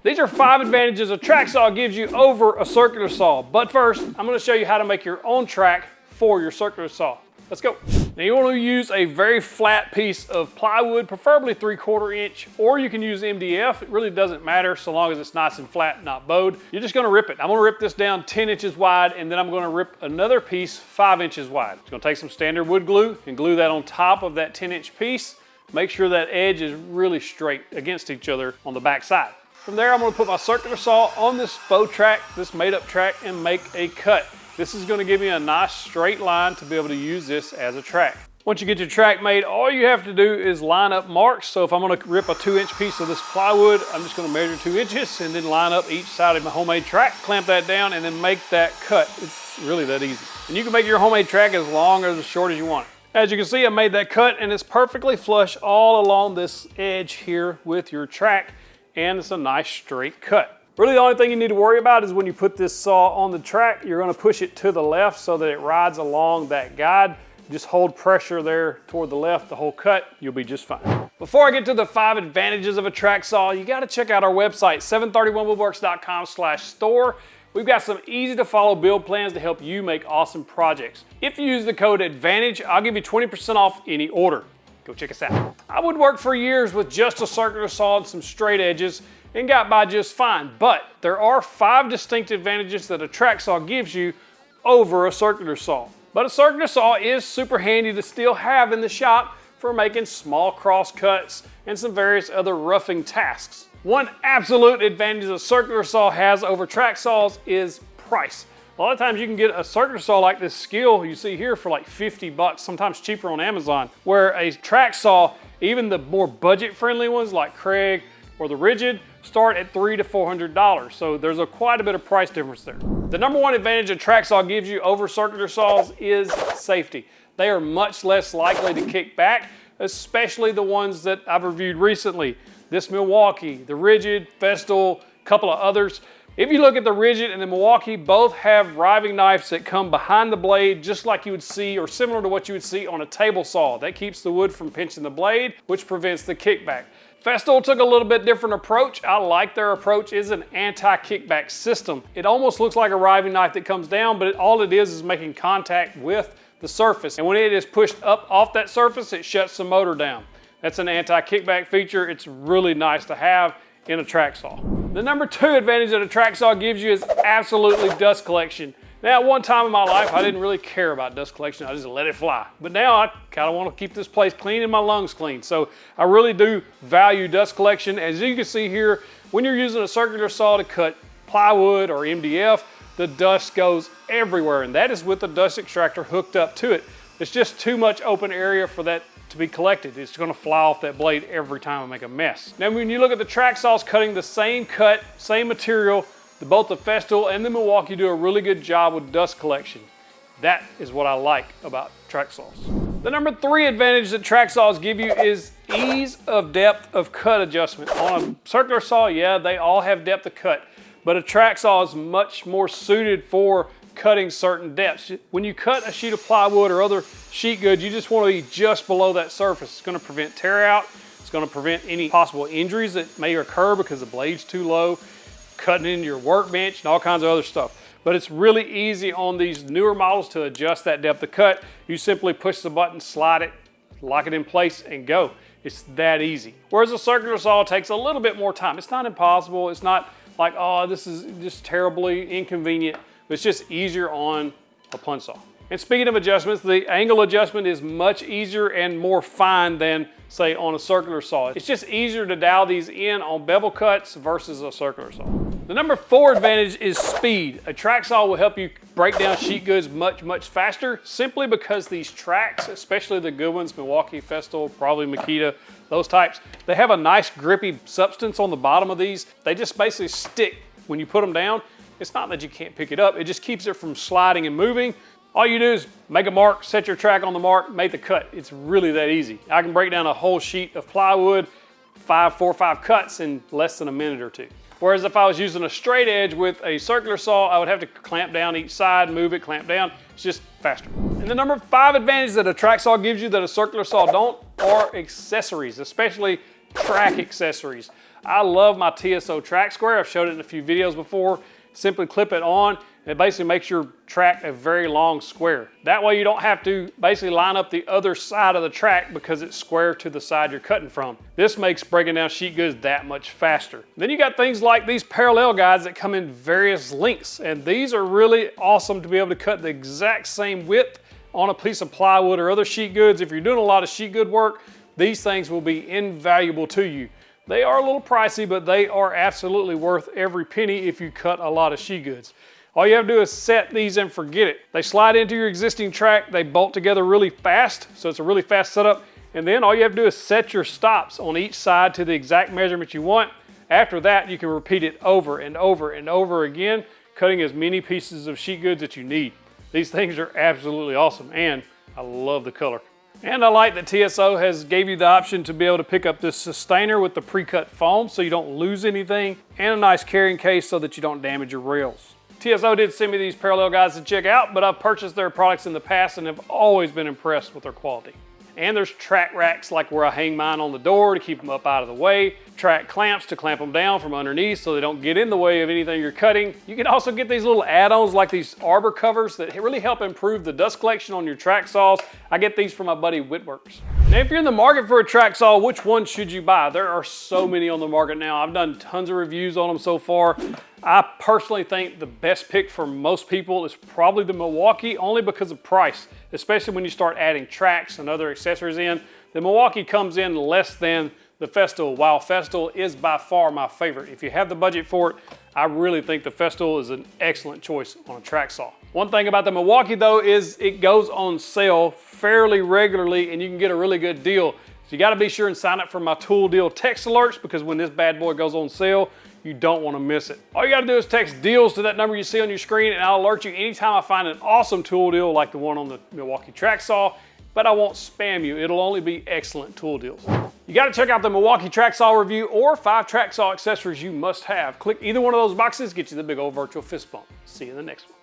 These are 5 advantages a track saw gives you over a circular saw. But first, I'm going to show you how to make your own track for your circular saw. Let's go. Now you want to use a very flat piece of plywood, preferably 3/4 inch, or you can use MDF. It really doesn't matter so long as it's nice and flat, not bowed. You're just going to rip it. I'm going to rip this down 10 inches wide, and then I'm going to rip another piece 5 inches wide. It's going to take some standard wood glue and glue that on top of that 10-inch piece. Make sure that edge is really straight against each other on the back side. From there, I'm going to put my circular saw on this faux track, this made-up track, and make a cut. This is going to give me a nice straight line to be able to use this as a track. Once you get your track made, all you have to do is line up marks. So if I'm going to rip a 2-inch piece of this plywood, I'm just going to measure 2 inches and then line up each side of my homemade track, clamp that down, and then make that cut. It's really that easy. And you can make your homemade track as long or as short as you want. As you can see, I made that cut and it's perfectly flush all along this edge here with your track, and it's a nice straight cut. Really, the only thing you need to worry about is when you put this saw on the track, you're going to push it to the left so that it rides along that guide. Just hold pressure there toward the left the whole cut, you'll be just fine. Before I get to the 5 advantages of a track saw, you got to check out our website, 731woodworks.com/store. We've got some easy to follow build plans to help you make awesome projects. If you use the code ADVANTAGE, I'll give you 20% off any order. Go check us out. I woodworked for years with just a circular saw and some straight edges and got by just fine, but there are 5 distinct advantages that a track saw gives you over a circular saw. But a circular saw is super handy to still have in the shop for making small cross cuts and some various other roughing tasks. One absolute advantage a circular saw has over track saws is price. A lot of times you can get a circular saw like this Skill you see here for like 50 bucks, sometimes cheaper on Amazon, where a track saw, even the more budget-friendly ones like Craig or the Rigid, start at $300 to $400. So there's quite a bit of price difference there. The number one advantage a track saw gives you over circular saws is safety. They are much less likely to kick back, especially the ones that I've reviewed recently. This Milwaukee, the Rigid, Festool, a couple of others. If you look at the Rigid and the Milwaukee, both have riving knives that come behind the blade just like you would see, or similar to what you would see on a table saw. That keeps the wood from pinching the blade, which prevents the kickback. Festool took a little bit different approach. I like their approach. It's an anti-kickback system. It almost looks like a riving knife that comes down, but all it is making contact with the surface. And when it is pushed up off that surface, it shuts the motor down. That's an anti-kickback feature. It's really nice to have in a track saw. The number 2 advantage that a track saw gives you is absolutely dust collection. Now, at one time in my life, I didn't really care about dust collection. I just let it fly. But now I kind of want to keep this place clean and my lungs clean. So I really do value dust collection. As you can see here, when you're using a circular saw to cut plywood or MDF, the dust goes everywhere. And that is with the dust extractor hooked up to it. It's just too much open area for that to be collected. It's going to fly off that blade every time and make a mess. Now, when you look at the track saws cutting the same cut, same material, both the Festool and the Milwaukee do a really good job with dust collection. That is what I like about track saws. The number 3 advantage that track saws give you is ease of depth of cut adjustment. On a circular saw, yeah, they all have depth of cut, but a track saw is much more suited for cutting certain depths. When you cut a sheet of plywood or other sheet goods, you just want to be just below that surface. It's going to prevent tear out. It's going to prevent any possible injuries that may occur because the blade's too low, cutting into your workbench and all kinds of other stuff. But it's really easy on these newer models to adjust that depth of cut. You simply push the button, slide it, lock it in place, and go. It's that easy. Whereas a circular saw takes a little bit more time. It's not impossible. It's not like, oh, this is just terribly inconvenient. But it's just easier on a plunge saw. And speaking of adjustments, the angle adjustment is much easier and more fine than, say, on a circular saw. It's just easier to dial these in on bevel cuts versus a circular saw. The number 4 advantage is speed. A track saw will help you break down sheet goods much, much faster, simply because these tracks, especially the good ones, Milwaukee, Festool, probably Makita, those types, they have a nice grippy substance on the bottom of these. They just basically stick when you put them down. It's not that you can't pick it up, it just keeps it from sliding and moving. All you do is make a mark, set your track on the mark, make the cut. It's really that easy. I can break down a whole sheet of plywood, 4 or 5 cuts in less than a minute or 2. Whereas if I was using a straight edge with a circular saw, I would have to clamp down each side, move it, clamp down. It's just faster. And the number 5 advantage that a track saw gives you that a circular saw don't are accessories, especially track accessories. I love my TSO track square. I've showed it in a few videos before. Simply clip it on, and it basically makes your track a very long square. That way you don't have to basically line up the other side of the track because it's square to the side you're cutting from. This makes breaking down sheet goods that much faster. Then you got things like these parallel guides that come in various lengths, and these are really awesome to be able to cut the exact same width on a piece of plywood or other sheet goods. If you're doing a lot of sheet good work, these things will be invaluable to you. They are a little pricey, but they are absolutely worth every penny if you cut a lot of sheet goods. All you have to do is set these and forget it. They slide into your existing track, they bolt together really fast, so it's a really fast setup, and then all you have to do is set your stops on each side to the exact measurement you want. After that, you can repeat it over and over and over again, cutting as many pieces of sheet goods that you need. These things are absolutely awesome, and I love the color. And I like that TSO has gave you the option to be able to pick up this sustainer with the pre-cut foam so you don't lose anything, and a nice carrying case so that you don't damage your rails. TSO did send me these parallel guides to check out, but I've purchased their products in the past and have always been impressed with their quality. And there's track racks like where I hang mine on the door to keep them up out of the way, track clamps to clamp them down from underneath so they don't get in the way of anything you're cutting. You can also get these little add-ons like these arbor covers that really help improve the dust collection on your track saws. I get these from my buddy Woodworks. Now, if you're in the market for a track saw, which one should you buy? There are so many on the market now. I've done tons of reviews on them so far. I personally think the best pick for most people is probably the Milwaukee, only because of price, especially when you start adding tracks and other accessories in. The Milwaukee comes in less than the Festool, while Festool is by far my favorite. If you have the budget for it, I really think the Festool is an excellent choice on a track saw. One thing about the Milwaukee though is it goes on sale fairly regularly and you can get a really good deal. So you gotta be sure and sign up for my tool deal text alerts, because when this bad boy goes on sale, you don't want to miss it. All you got to do is text deals to that number you see on your screen, and I'll alert you anytime I find an awesome tool deal like the one on the Milwaukee track saw, but I won't spam you. It'll only be excellent tool deals. You got to check out the Milwaukee track saw review or 5 track saw accessories you must have. Click either one of those boxes, get you the big old virtual fist bump. See you in the next one.